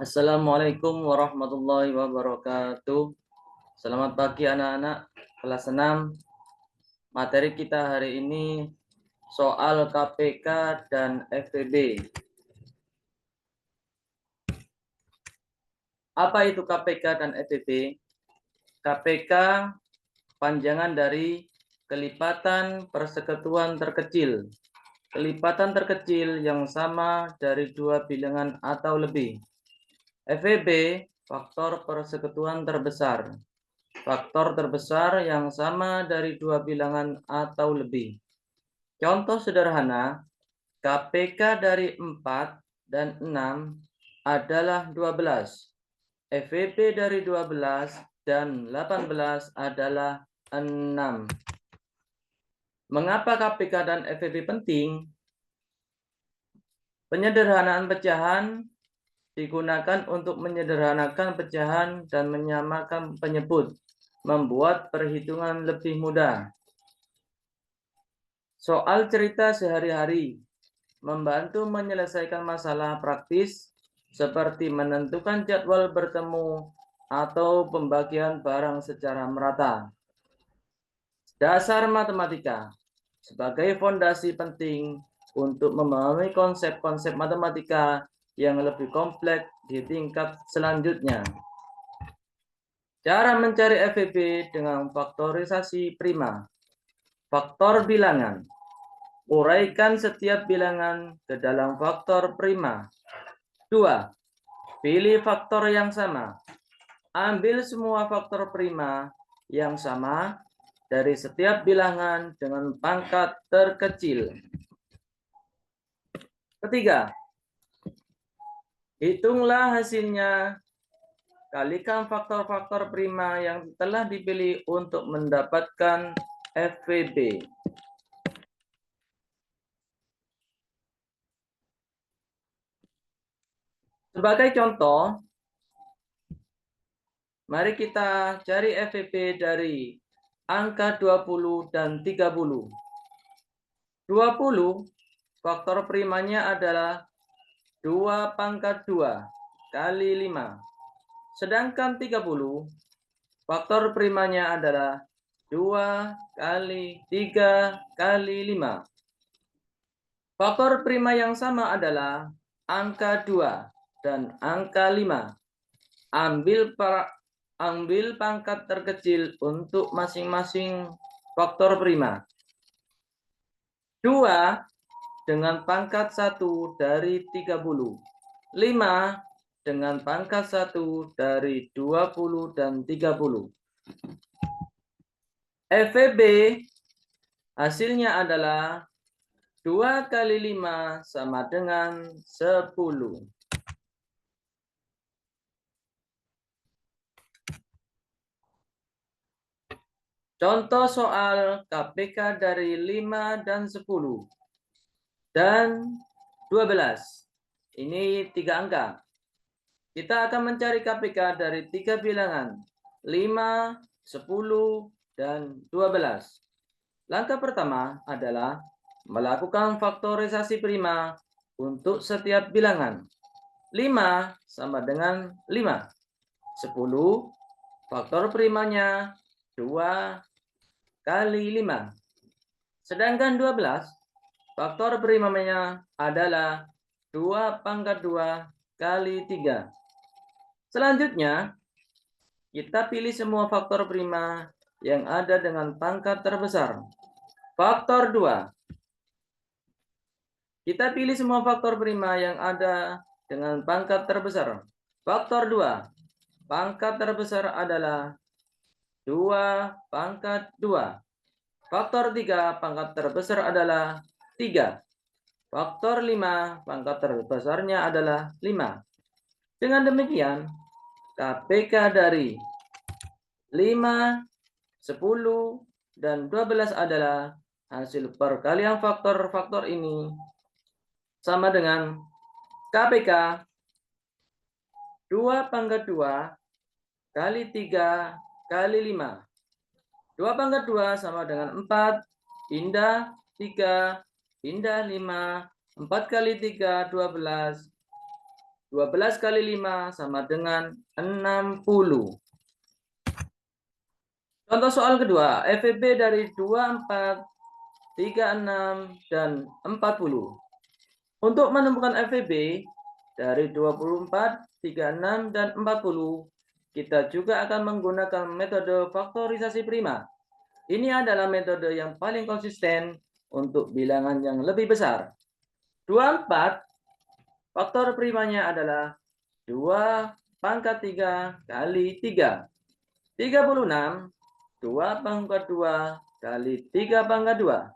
Assalamualaikum warahmatullahi wabarakatuh. Selamat pagi anak-anak kelas 6. Materi kita hari ini soal KPK dan FVB. Apa itu KPK dan FVB? KPK panjangan dari kelipatan persekutuan terkecil. Kelipatan terkecil yang sama dari dua bilangan atau lebih. FVB faktor persekutuan terbesar. Faktor terbesar yang sama dari dua bilangan atau lebih. Contoh sederhana, KPK dari 4 dan 6 adalah 12. FVB dari 12 dan 18 adalah 6. Mengapa KPK dan FVB penting? Penyederhanaan pecahan digunakan untuk menyederhanakan pecahan dan menyamakan penyebut, membuat perhitungan lebih mudah. Soal cerita sehari-hari, membantu menyelesaikan masalah praktis seperti menentukan jadwal bertemu atau pembagian barang secara merata. Dasar matematika sebagai fondasi penting untuk memahami konsep-konsep matematika yang lebih kompleks di tingkat selanjutnya. Cara mencari FVB dengan faktorisasi prima. Faktor bilangan. Uraikan setiap bilangan ke dalam faktor prima. 2. Pilih faktor yang sama. Ambil semua faktor prima yang sama dari setiap bilangan dengan pangkat terkecil. Ketiga, hitunglah hasilnya. Kalikan faktor-faktor prima yang telah dipilih untuk mendapatkan FVB. Sebagai contoh, mari kita cari FVB dari angka 20 dan 30. 20 faktor primanya adalah 2 pangkat 2 kali 5. Sedangkan 30 faktor primanya adalah 2 kali 3 kali 5. Faktor prima yang sama adalah angka 2 dan angka 5. Ambil pangkat terkecil untuk masing-masing faktor prima. 2 dengan pangkat 1 dari 30. 5 dengan pangkat 1 dari 20 dan 30. FVB hasilnya adalah 2 kali 5 sama dengan 10. Contoh soal KPK dari 5 dan 10 dan 12. Ini 3 angka. Kita akan mencari KPK dari 3 bilangan, 5, 10, dan 12. Langkah pertama adalah melakukan faktorisasi prima untuk setiap bilangan. 5 sama dengan 5. 10, faktor primanya 2 kali 5. Sedangkan 12, faktor primanya adalah 2 pangkat 2 kali 3. Selanjutnya, kita pilih semua faktor prima yang ada dengan pangkat terbesar. Faktor 2. Kita pilih semua faktor prima yang ada dengan pangkat terbesar. Faktor 2. Pangkat terbesar adalah 2 pangkat 2. Faktor 3 pangkat terbesar adalah 3. Faktor 5 pangkat terbesarnya adalah 5. Dengan demikian, KPK dari 5, 10, dan 12 adalah hasil perkalian faktor-faktor ini sama dengan KPK 2 pangkat 2 kali 3 kali 5. 2 pangkat 2 sama dengan 4, pindah 3, pindah 5, 4 kali 3, 12. 12 kali 5 sama dengan 60. Contoh soal kedua, FEB dari 24, 36, dan 40. Untuk menemukan FEB dari 24, 36, dan 40, kita juga akan menggunakan metode faktorisasi prima. Ini adalah metode yang paling konsisten untuk bilangan yang lebih besar. 24, faktor primanya adalah 2 pangkat 3 kali 3. 36, 2 pangkat 2 kali 3 pangkat 2.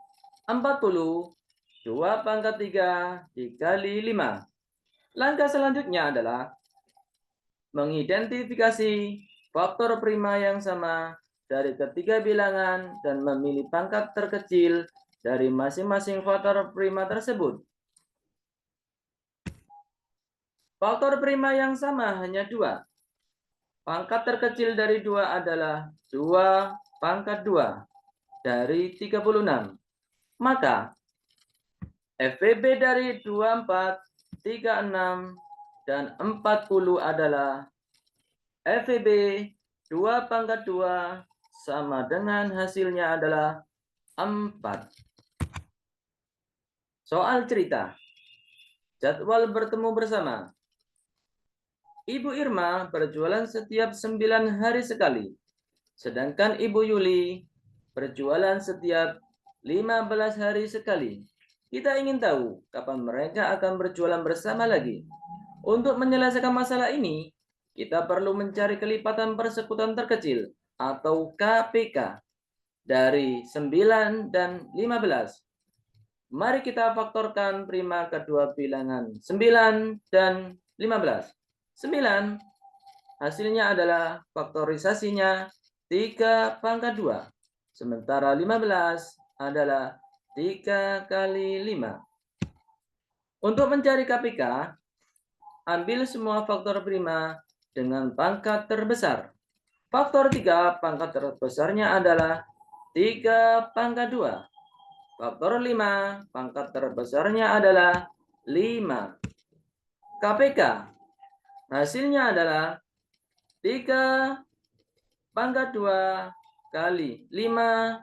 40, 2 pangkat 3 dikali 5. Langkah selanjutnya adalah mengidentifikasi faktor prima yang sama dari ketiga bilangan dan memilih pangkat terkecil dari masing-masing faktor prima tersebut. Faktor prima yang sama hanya 2. Pangkat terkecil dari 2 adalah 2 pangkat 2 dari 36. Maka FEB dari 24, 36, dan 40 adalah FEB 2 pangkat 2 sama dengan hasilnya adalah 4. Soal cerita. Jadwal bertemu bersama. Ibu Irma berjualan setiap 9 hari sekali. Sedangkan Ibu Yuli berjualan setiap 15 hari sekali. Kita ingin tahu kapan mereka akan berjualan bersama lagi. Untuk menyelesaikan masalah ini, kita perlu mencari kelipatan persekutuan terkecil atau KPK dari 9 dan 15. Mari kita faktorkan prima kedua bilangan 9 dan 15. 9 hasilnya adalah faktorisasinya 3 pangkat 2. Sementara 15 adalah 3 kali 5. Untuk mencari KPK, ambil semua faktor prima dengan pangkat terbesar. Faktor 3 pangkat terbesarnya adalah 3 pangkat 2. Faktor 5 pangkat terbesarnya adalah 5. KPK hasilnya adalah 3 pangkat 2 kali 5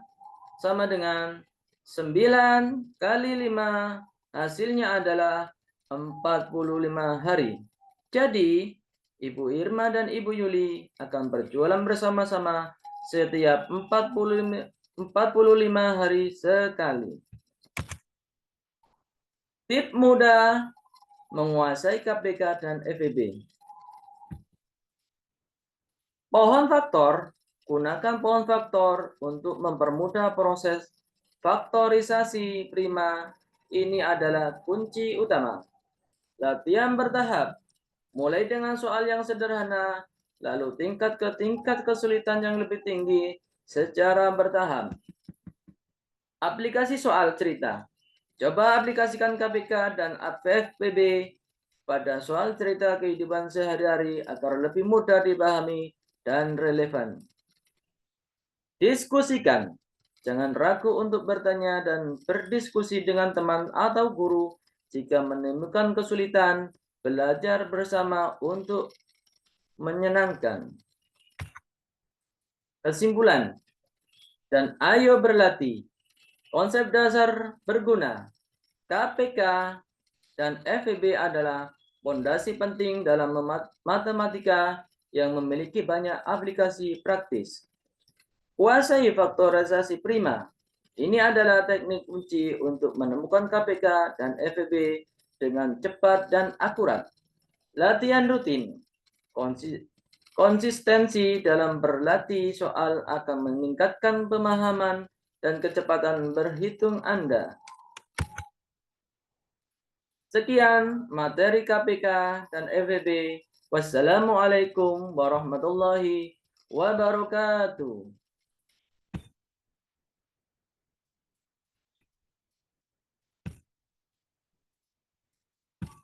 sama dengan 9 kali 5 hasilnya adalah 45 hari. Jadi, Ibu Irma dan Ibu Yuli akan berjualan bersama-sama setiap 45 hari sekali. Tip mudah menguasai KPK dan FEB. Pohon faktor, gunakan pohon faktor untuk mempermudah proses faktorisasi prima. Ini adalah kunci utama. Latihan bertahap, mulai dengan soal yang sederhana, lalu tingkat ke tingkat kesulitan yang lebih tinggi secara bertahap. Aplikasi soal cerita. Coba aplikasikan KPK dan FEB pada soal cerita kehidupan sehari-hari agar lebih mudah dipahami dan relevan. Diskusikan. Jangan ragu untuk bertanya dan berdiskusi dengan teman atau guru jika menemukan kesulitan. Belajar bersama untuk menyenangkan. Kesimpulan. Dan ayo berlatih. Konsep dasar berguna. KPK dan FEB adalah fondasi penting dalam matematika yang memiliki banyak aplikasi praktis. Kuasai faktorisasi prima. Ini adalah teknik kunci untuk menemukan KPK dan FEB dengan cepat dan akurat. Latihan rutin. Konsistensi dalam berlatih soal akan meningkatkan pemahaman dan kecepatan berhitung Anda. Sekian materi KPK dan FEB. Wassalamualaikum warahmatullahi wabarakatuh.